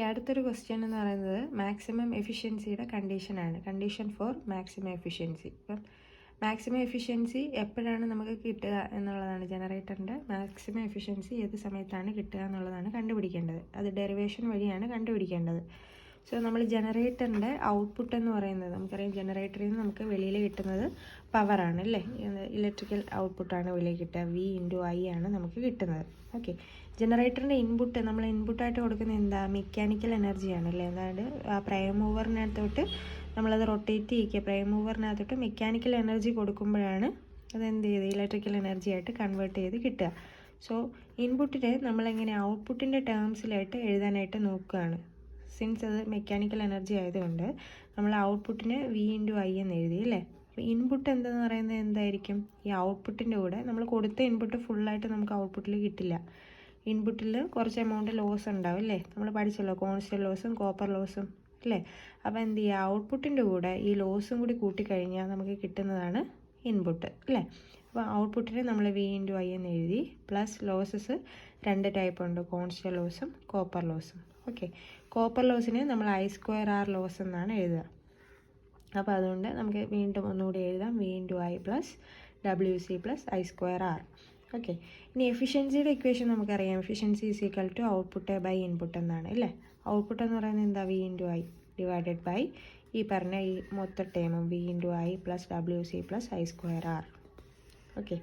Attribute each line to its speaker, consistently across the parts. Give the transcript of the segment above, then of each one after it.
Speaker 1: അടുത്തൊരു ക്വസ്റ്റ്യൻ എന്ന് പറയുന്നത് മാക്സിമം എഫിഷ്യൻസിയുടെ കണ്ടീഷനാണ്. Condition for maximum efficiency. ഇപ്പം മാക്സിമം എഫിഷ്യൻസി എപ്പോഴാണ് നമുക്ക് കിട്ടുക എന്നുള്ളതാണ്. ജനറേറ്ററിൻ്റെ മാക്സിമം എഫിഷ്യൻസി ഏത് സമയത്താണ് കിട്ടുക എന്നുള്ളതാണ് കണ്ടുപിടിക്കേണ്ടത്. അത് ഡെറിവേഷൻ വഴിയാണ് കണ്ടുപിടിക്കേണ്ടത്. സോ നമ്മൾ ജനറേറ്ററിൻ്റെ ഔട്ട്പുട്ട് എന്ന് പറയുന്നത് നമുക്കറിയാം, ജനറേറ്ററിൽ നിന്ന് നമുക്ക് വെളിയിൽ കിട്ടുന്നത് പവറാണ് അല്ലേ, ഇലക്ട്രിക്കൽ ഔട്ട്പുട്ടാണ് വെളിയിൽ കിട്ടുക. V/I ആണ് നമുക്ക് കിട്ടുന്നത്. ഓക്കെ, ജനറേറ്ററിൻ്റെ ഇൻപുട്ട് നമ്മൾ ഇൻപുട്ടായിട്ട് കൊടുക്കുന്ന എന്താ, മെക്കാനിക്കൽ എനർജിയാണ് അല്ലേ. അതായത് ആ പ്രൈം മൂവറിനകത്തോട്ട് നമ്മളത് റൊട്ടേറ്റ് ചെയ്യിക്കുക, പ്രൈം മൂവറിനകത്തോട്ട് മെക്കാനിക്കൽ എനർജി കൊടുക്കുമ്പോഴാണ് അതെന്ത് ചെയ്ത് ഇലക്ട്രിക്കൽ എനർജി ആയിട്ട് കൺവേർട്ട് ചെയ്ത് കിട്ടുക. സോ ഇൻപുട്ടിനെ നമ്മളെങ്ങനെ ഔട്ട്പുട്ടിൻ്റെ ടേംസിലായിട്ട് എഴുതാനായിട്ട് നോക്കുകയാണ്. സിൻസ് അത് മെക്കാനിക്കൽ എനർജി ആയതുകൊണ്ട് നമ്മൾ ഔട്ട്പുട്ടിന് V/I എന്ന് എഴുതി അല്ലേ. അപ്പോൾ ഇൻപുട്ട് എന്തെന്ന് പറയുന്നത് എന്തായിരിക്കും, ഈ ഔട്ട്പുട്ടിൻ്റെ കൂടെ നമ്മൾ കൊടുത്ത ഇൻപുട്ട് ഫുള്ളായിട്ട് നമുക്ക് ഔട്ട്പുട്ടിൽ കിട്ടില്ല. ഇൻപുട്ടിൽ കുറച്ച് എമൗണ്ട് ലോസ് ഉണ്ടാവും അല്ലേ, നമ്മൾ പഠിച്ചല്ലോ, കോൺസ്റ്റന്റ് ലോസും കോപ്പർ ലോസും അല്ലേ. അപ്പോൾ എന്ത് ചെയ്യുക, ഔട്ട്പുട്ടിൻ്റെ കൂടെ ഈ ലോസും കൂടി കൂട്ടിക്കഴിഞ്ഞാൽ നമുക്ക് കിട്ടുന്നതാണ് ഇൻപുട്ട് അല്ലേ. അപ്പോൾ ഔട്ട്പുട്ടിന് നമ്മൾ V/I എന്ന് എഴുതി. പ്ലസ് ലോസസ് 2 ടൈപ്പ് ഉണ്ട്, കോൺസ്റ്റന്റ് ലോസും കോപ്പർ ലോസും. ഓക്കെ, കോപ്പർ ലോസിന് നമ്മൾ I² ലോസ് എന്നാണ് എഴുതുക. അപ്പോൾ അതുകൊണ്ട് നമുക്ക് വീണ്ടും ഒന്നുകൂടി എഴുതാം, V/I plus WC plus I²R. Okay, ഇനി എഫിഷ്യൻസിയുടെ ഇക്വേഷൻ നമുക്കറിയാം. Efficiency is equal to output by input എന്നാണ് അല്ലേ. ഔട്ട്പുട്ട് എന്ന് പറയുന്നത് എന്താ, V/I ഡിവൈഡഡ് ബൈ ഈ പറഞ്ഞ ഈ മൊത്തം ടേമും V/I plus WC plus I²R. Okay,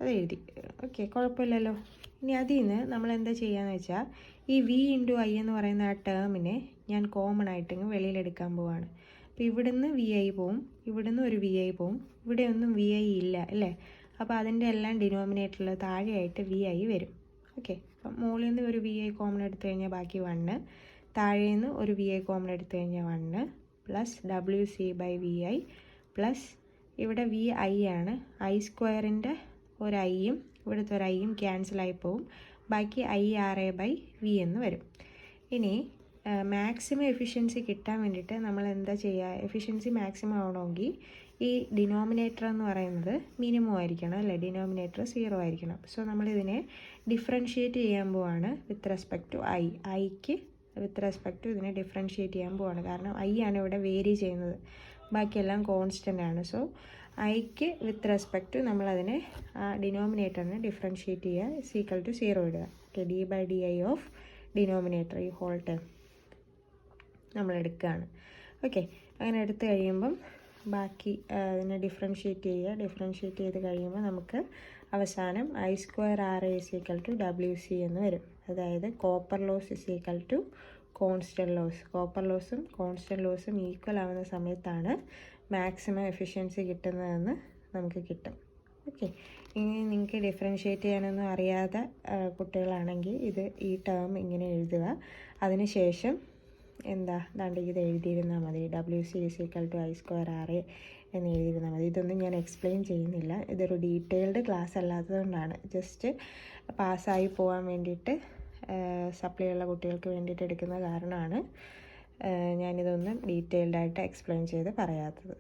Speaker 1: അത് എഴുതി. ഓക്കെ, കുഴപ്പമില്ലല്ലോ. ഇനി അതിൽ നിന്ന് നമ്മൾ എന്താ ചെയ്യുകയെന്ന് വെച്ചാൽ ഈ V/I എന്ന് പറയുന്ന ആ ടേമിനെ ഞാൻ കോമൺ ആയിട്ട് വെളിയിലെടുക്കാൻ പോവാണ്. അപ്പോൾ ഇവിടുന്ന് VI പോവും, ഇവിടുന്ന് ഒരു VI പോവും, ഇവിടെ ഒന്നും VI ഇല്ല അല്ലേ. അപ്പോൾ അതിൻ്റെ എല്ലാം ഡിനോമിനേറ്ററിൽ താഴെയായിട്ട് VI വരും. ഓക്കെ, അപ്പം മുകളിൽ നിന്ന് ഒരു VI കോമൺ എടുത്തു കഴിഞ്ഞാൽ ബാക്കി 1, താഴെ നിന്ന് ഒരു VI കോമൺ എടുത്തു കഴിഞ്ഞാൽ 1 plus WC by VI plus ഇവിടെ VI ആണ്, I²ൻ്റെ ഒരു ഐയും ഇവിടുത്തെ ഒരു ഐയും ക്യാൻസലായി പോവും, ബാക്കി IRA ബൈ V എന്ന് വരും. ഇനി മാക്സിമം എഫിഷ്യൻസി കിട്ടാൻ വേണ്ടിയിട്ട് നമ്മൾ എന്താ ചെയ്യുക, എഫിഷ്യൻസി മാക്സിമം ആവണമെങ്കിൽ ഈ ഡിനോമിനേറ്റർ എന്ന് പറയുന്നത് മിനിമം ആയിരിക്കണം അല്ലേ, ഡിനോമിനേറ്റർ 0 ആയിരിക്കണം. സോ നമ്മളിതിനെ ഡിഫറൻഷ്യേറ്റ് ചെയ്യാൻ പോവാണ് വിത്ത് റെസ്പെക്ട് ടു ഐക്ക് വിത്ത് റെസ്പെക്ട് ടു ഇതിനെ ഡിഫറൻഷ്യേറ്റ് ചെയ്യാൻ പോവാണ്. കാരണം I ആണ് ഇവിടെ വേരി ചെയ്യുന്നത്, ബാക്കിയെല്ലാം കോൺസ്റ്റൻ്റ് ആണ്. സോ ഐക്ക് വിത്ത് റെസ്പെക്ട് ടു നമ്മളതിനെ ആ ഡിനോമിനേറ്ററിനെ ഡിഫറൻഷ്യേറ്റ് ചെയ്യുക, ഈക്വൽ ടു 0 ഇടുക. ഓക്കെ, D/DI ഓഫ് ഡിനോമിനേറ്റർ ഈ ഹോൾ ടേം നമ്മൾ എടുക്കുകയാണ്. ഓക്കെ, അങ്ങനെ എടുത്തു കഴിയുമ്പം ബാക്കി അതിനെ ഡിഫറൻഷ്യേറ്റ് ചെയ്യുക. ഡിഫറൻഷ്യേറ്റ് ചെയ്ത് കഴിയുമ്പോൾ നമുക്ക് അവസാനം I²RA is equal to WC എന്ന് വരും. അതായത് copper loss is equal to constant loss. Copper ലോസും കോൺസ്റ്റന്റ് ലോസും ഈക്വൽ ആവുന്ന സമയത്താണ് മാക്സിമം എഫിഷ്യൻസി കിട്ടുന്നതെന്ന് നമുക്ക് കിട്ടും. ഓക്കെ, ഇനി നിങ്ങൾക്ക് ഡിഫറൻഷ്യേറ്റ് ചെയ്യാനൊന്നും അറിയാത്ത കുട്ടികളാണെങ്കിൽ ഈ ടേം ഇങ്ങനെ എഴുതുക. അതിനുശേഷം എന്താ ദാണ്ട് ഇത് എഴുതിയിരുന്നാൽ മതി, WC is equal to I²RA എന്ന് എഴുതിയിരുന്നാൽ മതി. ഇതൊന്നും ഞാൻ എക്സ്പ്ലെയിൻ ചെയ്യുന്നില്ല, ഇതൊരു ഡീറ്റെയിൽഡ് ക്ലാസ് അല്ലാത്തതുകൊണ്ടാണ്. ജസ്റ്റ് പാസ്സായി പോകാൻ വേണ്ടിയിട്ട് സപ്ലൈ ഉള്ള കുട്ടികൾക്ക് വേണ്ടിയിട്ട് എടുക്കുന്ന കാരണമാണ് ഞാനിതൊന്നും ഡീറ്റെയിൽഡായിട്ട് എക്സ്പ്ലെയിൻ ചെയ്ത് പറയാത്തത്.